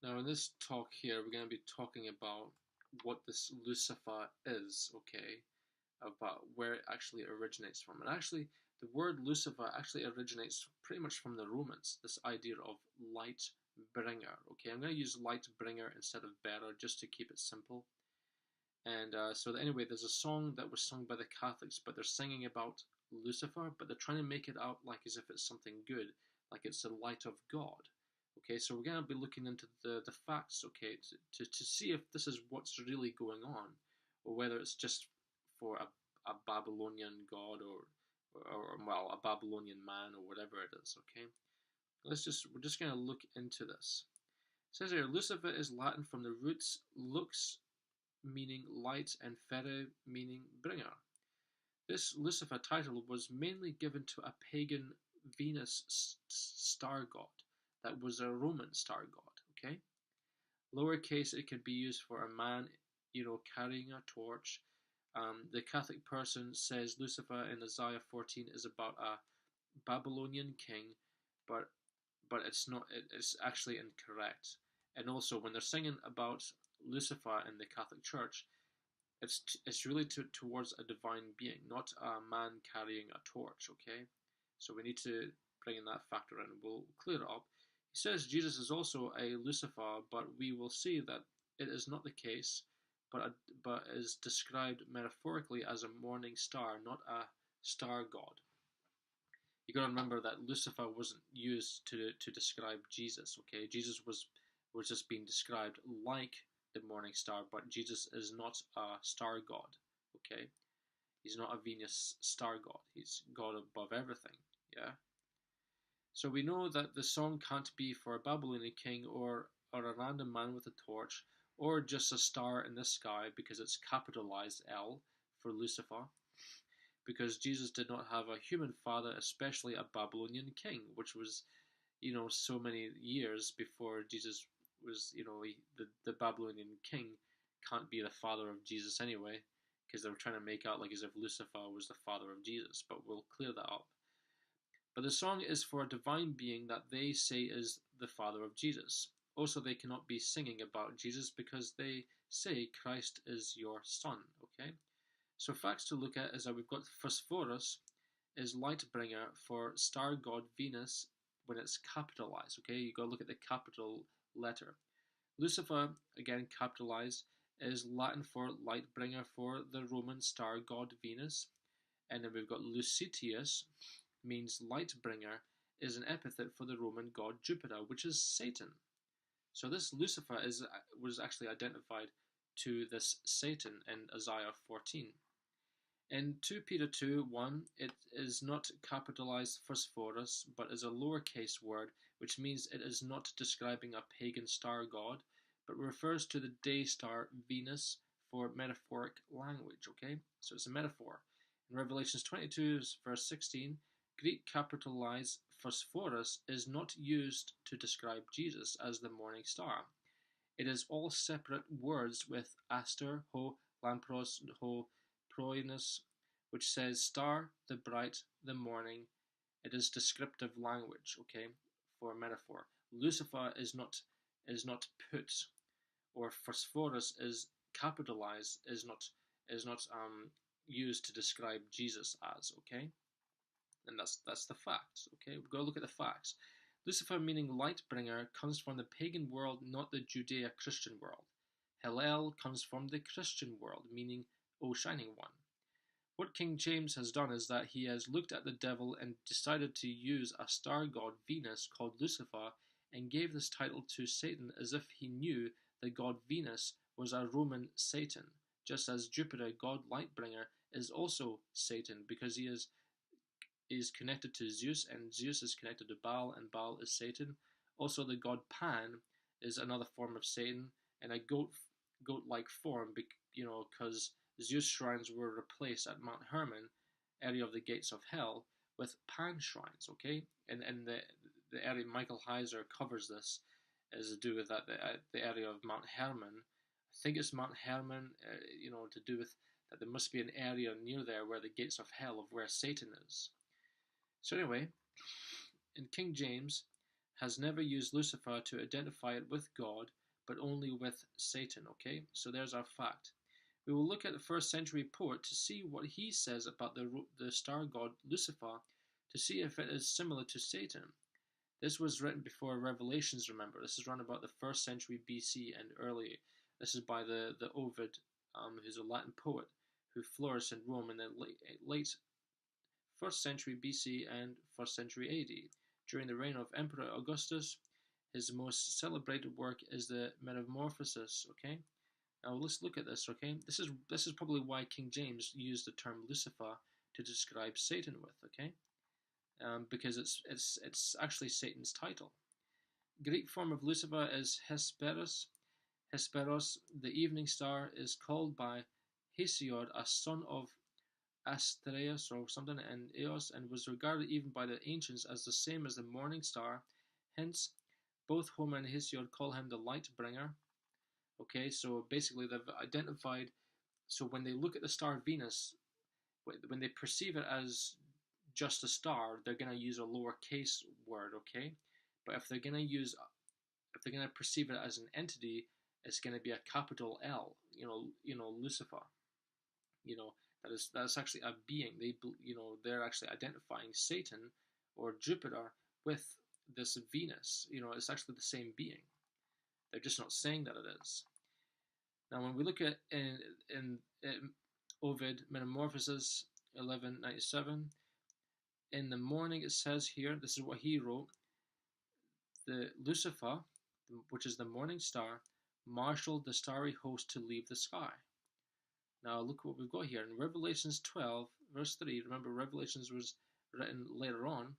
Now, in this talk here, we're going to be talking about what this Lucifer is, okay? About where it actually originates from. And actually, the word Lucifer actually originates pretty much from the Romans, this idea of light bringer, okay? I'm going to use light bringer instead of bearer just to keep it simple. And anyway, there's a song that was sung by the Catholics, but they're singing about Lucifer, but they're trying to make it out like as if it's something good, like it's the light of God. Okay, so we're going to be looking into the facts, okay, to see if this is what's really going on, or whether it's just for a Babylonian god or well, a Babylonian man or whatever it is, okay? We're just going to look into this. It says here, Lucifer is Latin from the roots lux, meaning light, and fere, meaning bringer. This Lucifer title was mainly given to a pagan Venus star god that was a Roman star god, okay? Lowercase, it can be used for a man, carrying a torch. The Catholic person says Lucifer in Isaiah 14 is about a Babylonian king, but it's not. It's actually incorrect. And also, when they're singing about Lucifer in the Catholic Church, it's really towards a divine being, not a man carrying a torch. Okay, so we need to bring in that factor in. We'll clear it up. He says Jesus is also a Lucifer, but we will see that it is not the case, but is described metaphorically as a morning star, not a star god. You got to remember that Lucifer wasn't used to describe Jesus. Okay, Jesus was just being described like the morning star, but Jesus is not a star god. Okay, he's not a Venus star god. He's God above everything. Yeah. So we know that the song can't be for a Babylonian king or a random man with a torch, or just a star in the sky, because it's capitalized L for Lucifer, because Jesus did not have a human father, especially a Babylonian king, which was, so many years before Jesus was, the Babylonian king can't be the father of Jesus anyway, because they were trying to make out like as if Lucifer was the father of Jesus, but we'll clear that up. But the song is for a divine being that they say is the father of Jesus. Also, they cannot be singing about Jesus because they say Christ is your son, okay? So facts to look at is that we've got Phosphoros is light bringer for star god Venus when it's capitalized, okay? You got to look at the capital letter. Lucifer, again capitalized, is Latin for light bringer for the Roman star god Venus. And then we've got Lucitius, means light bringer, is an epithet for the Roman god Jupiter, which is Satan. So this Lucifer was actually identified to this Satan in Isaiah 14. In 2 Peter 2:1, it is not capitalized Phosphoros, but is a lowercase word, which means it is not describing a pagan star god, but refers to the day star Venus for metaphoric language, okay? So it's a metaphor. In Revelations 22, verse 16, Greek capitalized Phosphoros is not used to describe Jesus as the morning star. It is all separate words with aster, ho, lampros, ho, proinus, which says star, the bright, the morning. It is descriptive language, okay, for metaphor. Lucifer is not put, or Phosphoros is capitalized, is not used to describe Jesus as, okay? And that's the facts, okay? We've got to look at the facts. Lucifer, meaning light bringer, comes from the pagan world, not the Judeo-Christian world. Hillel comes from the Christian world, meaning O Shining One. What King James has done is that he has looked at the devil and decided to use a star god Venus called Lucifer and gave this title to Satan as if he knew the god Venus was a Roman Satan, just as Jupiter, god Lightbringer, is also Satan because he is connected to Zeus, and Zeus is connected to Baal, and Baal is Satan. Also, the god Pan is another form of Satan, and a goat-like form, because Zeus shrines were replaced at Mount Hermon, area of the gates of hell, with Pan shrines, okay? And the area, Michael Heiser covers this, is to do with the area of Mount Hermon. I think it's Mount Hermon, to do with that there must be an area near there where the gates of hell, of where Satan is. So anyway, in King James has never used Lucifer to identify it with God, but only with Satan. Okay, so there's our fact. We will look at the first century poet to see what he says about the star god Lucifer, to see if it is similar to Satan. This was written before Revelations, remember. This is around about the 1st century BC and early. This is by the Ovid, who's a Latin poet who flourished in Rome in the late 1st century BC and 1st century AD. During the reign of Emperor Augustus, his most celebrated work is the Metamorphosis, okay? Now let's look at this, okay? This is probably why King James used the term Lucifer to describe Satan with, okay? Because it's actually Satan's title. Greek form of Lucifer is Hesperos. Hesperos, the evening star, is called by Hesiod a son of Astreus or something and Eos, and was regarded even by the ancients as the same as the morning star. Hence, both Homer and Hesiod call him the light bringer. Okay, so basically they've identified, so when they look at the star Venus, when they perceive it as just a star, they're going to use a lowercase word, okay? But if they're going to perceive it as an entity, it's going to be a capital L, Lucifer. That's actually a being. They're actually identifying Satan or Jupiter with this Venus. It's actually the same being. They're just not saying that it is. Now, when we look at in Ovid Metamorphosis 1197, in the morning it says here, this is what he wrote: the Lucifer, which is the morning star, marshaled the starry host to leave the sky. Now look what we've got here in Revelations 12 verse 3. Remember, Revelations was written later on.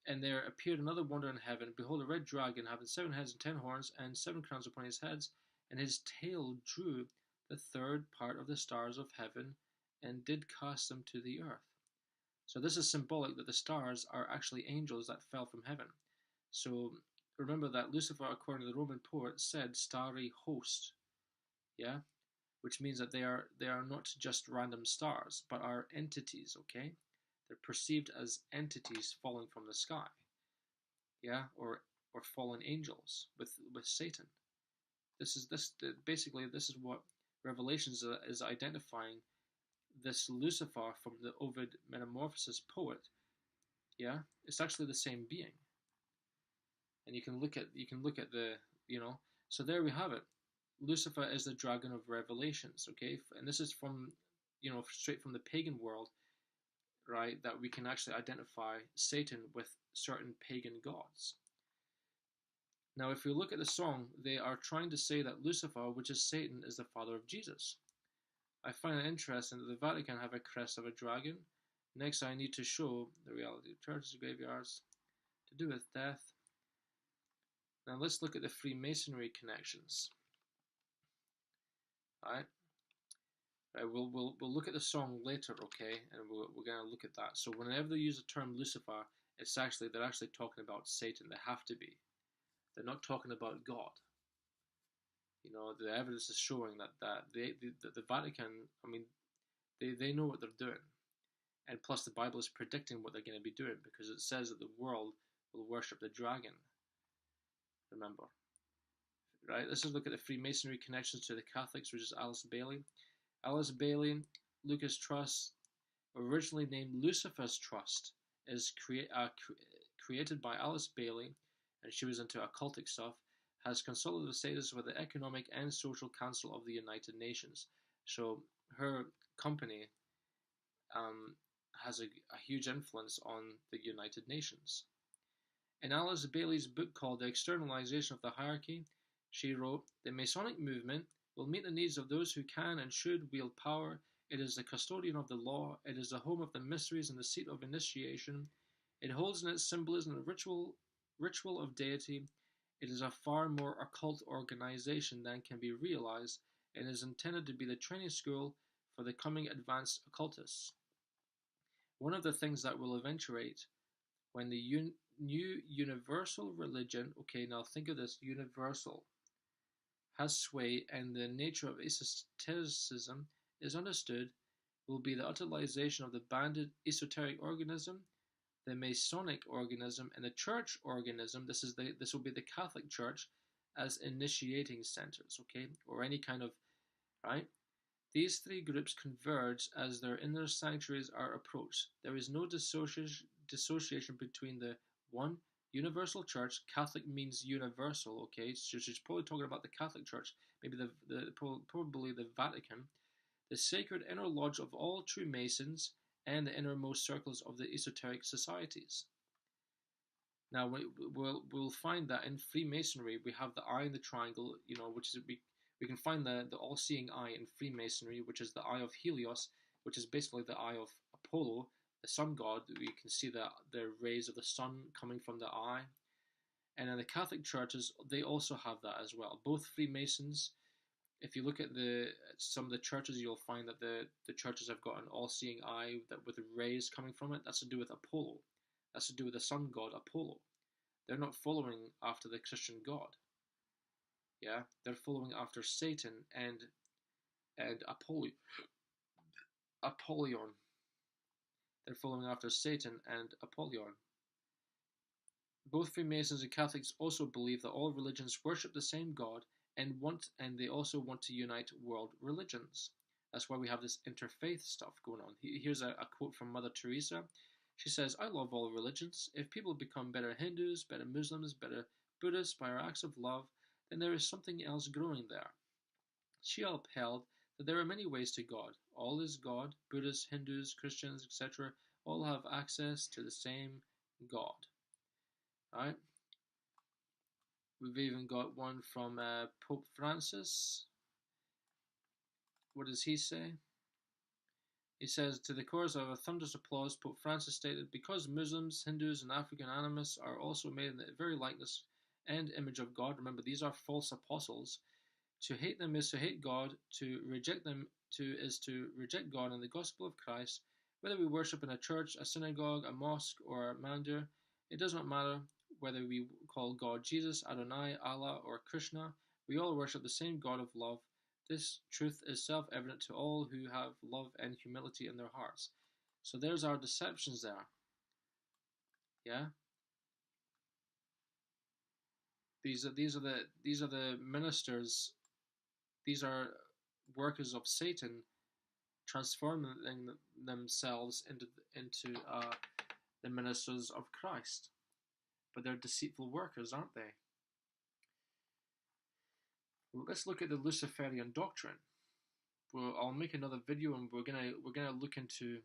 And there appeared another wonder in heaven. Behold, a red dragon, having 7 heads and 10 horns, and 7 crowns upon his heads, and his tail drew the third part of the stars of heaven, and did cast them to the earth. So this is symbolic that the stars are actually angels that fell from heaven. So remember that Lucifer, according to the Roman poet, said starry host, yeah, which means that they are not just random stars, but are entities. Okay, they're perceived as entities falling from the sky, yeah, or fallen angels with Satan. Basically this is what Revelations is identifying this Lucifer from the Ovid Metamorphosis poet. Yeah, it's actually the same being. And you can look at the, so there we have it. Lucifer is the dragon of Revelations, okay? And this is from, straight from the pagan world, right? That we can actually identify Satan with certain pagan gods. Now, if we look at the song, they are trying to say that Lucifer, which is Satan, is the father of Jesus. I find it interesting that the Vatican have a crest of a dragon. Next, I need to show the reality of churches, graveyards, to do with death. Now, let's look at the Freemasonry connections. All right. We'll look at the song later, okay, and we're gonna look at that. So whenever they use the term Lucifer, they're actually talking about Satan. They have to be. They're not talking about God. The evidence is showing that the Vatican, they know what they're doing, and plus the Bible is predicting what they're going to be doing, because it says that the world will worship the dragon. Remember, right? Let's just look at the Freemasonry connections to the Catholics, which is Alice Bailey. Alice Bailey, Lucas Trust, originally named Lucifer's Trust, is created by Alice Bailey, and she was into occultic stuff, has consolidated status with the Economic and Social Council of the United Nations. So her company has a huge influence on the United Nations. In Alice Bailey's book called The Externalization of the Hierarchy, she wrote, "The Masonic movement will meet the needs of those who can and should wield power. It is the custodian of the law. It is the home of the mysteries and the seat of initiation. It holds in its symbolism the ritual of deity. It is a far more occult organization than can be realized, and is intended to be the training school for the coming advanced occultists. One of the things that will eventuate when the new universal religion," okay, now think of this, universal, "has sway and the nature of esotericism is understood, will be the utilization of the banded esoteric organism the Masonic organism, and the church organism. This will be the Catholic Church as initiating centers, okay, or any kind of, right? These three groups converge as their inner sanctuaries are approached. There is no dissociation between the one universal church. Catholic means universal, okay? So she's probably talking about the Catholic Church, maybe probably the Vatican, the sacred inner lodge of all true Masons, and the innermost circles of the esoteric societies. Now we'll find that in Freemasonry we have the eye in the triangle, which is we can find the all-seeing eye in Freemasonry, which is the eye of Helios, which is basically the eye of Apollo, the sun god. We can see the rays of the sun coming from the eye. And in the Catholic churches, they also have that as well. Both Freemasons, if you look at some of the churches, you'll find that the churches have got an all-seeing eye with rays coming from it. That's to do with Apollo. That's to do with the sun god Apollo. They're not following after the Christian God. Yeah, they're following after Satan and Apollyon. They're following after Satan and Apollyon. Both Freemasons and Catholics also believe that all religions worship the same God and they also want to unite world religions. That's why we have this interfaith stuff going on. Here's a quote from Mother Teresa. She says, "I love all religions. If people become better Hindus, better Muslims, better Buddhists by our acts of love, then there is something else growing there." She upheld that there are many ways to God. All is God. Buddhists, Hindus, Christians, etc. all have access to the same God. Alright? We've even got one from Pope Francis. What does he say? He says, to the chorus of a thunderous applause, Pope Francis stated, "Because Muslims, Hindus, and African animists are also made in the very likeness and image of God." Remember, these are false apostles. To hate them is to hate God. To reject them is to reject God and the gospel of Christ. Whether we worship in a church, a synagogue, a mosque, or a mandir, it does not matter whether we call God Jesus, Adonai, Allah, or Krishna. We all worship the same God of love. This truth is self-evident to all who have love and humility in their hearts. So there's our deceptions there. Yeah. These are the ministers. These are workers of Satan, transforming themselves into the ministers of Christ. But they're deceitful workers, aren't they? Well, let's look at the Luciferian doctrine. Well, I'll make another video, and we're gonna look into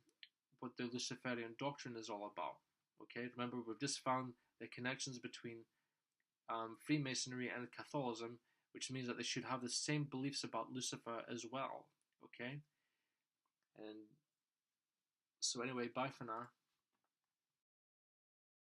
what the Luciferian doctrine is all about. Okay, remember we've just found the connections between Freemasonry and Catholicism, which means that they should have the same beliefs about Lucifer as well. Okay, and so anyway, bye for now.